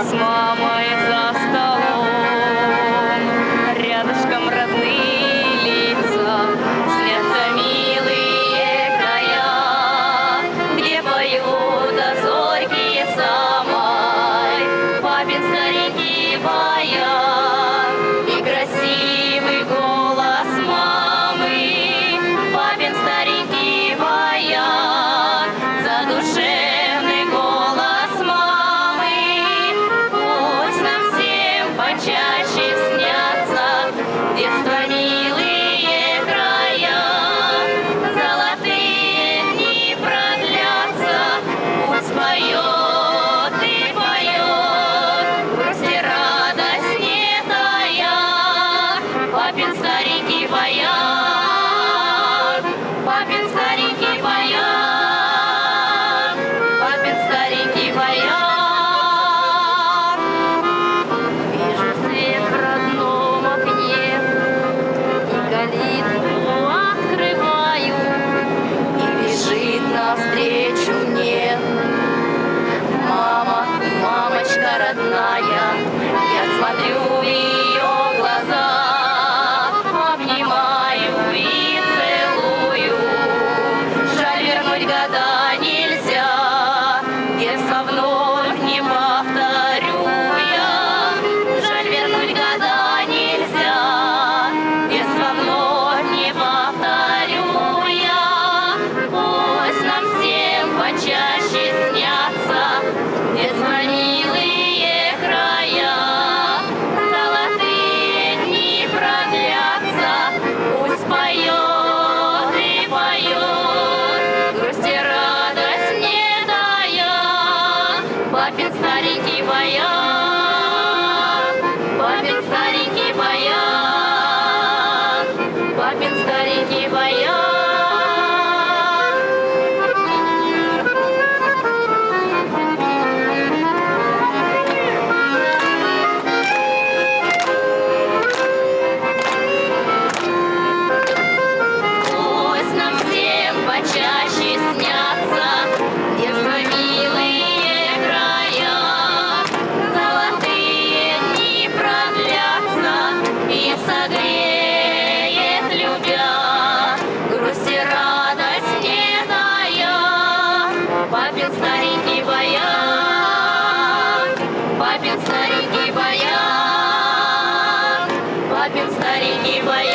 с мамой за столом. Рядышком родные лица, снятся милые края, где поют зорькие самой папин старенький баян и красивый голос мамы. Папин старенький баян, задушевный голос мамы. Пусть нам всем почаще снятся детства милые края, золотые дни продлятся. Пусть поет и поет, грусть и радость не тая. Папин старенький баян, папин старенький баян, папин старенький баян. Вижу свет в родном окне, и калитку открываю, и бежит навстречу мне мама, мамочка родная. Я смотрю в ее глаза, обнимаю и целую. Жаль, вернуть года нельзя, детство вновь не повторю я. Жаль, вернуть года нельзя, детство вновь не повторю я. Пусть нам всем почаще снятся детство милые края, золотые дни продлятся. Пусть поет и поет, грусть и радость не тая. Папин старенький баян, папин старенький баян, папин старенький баян. Пусть нам всем почаще снятся детства милые края, золотые дни продлятся и согреет, любя, грусть и радость не тая. Папин старенький баян, папин старенький баян, папин старенький баян.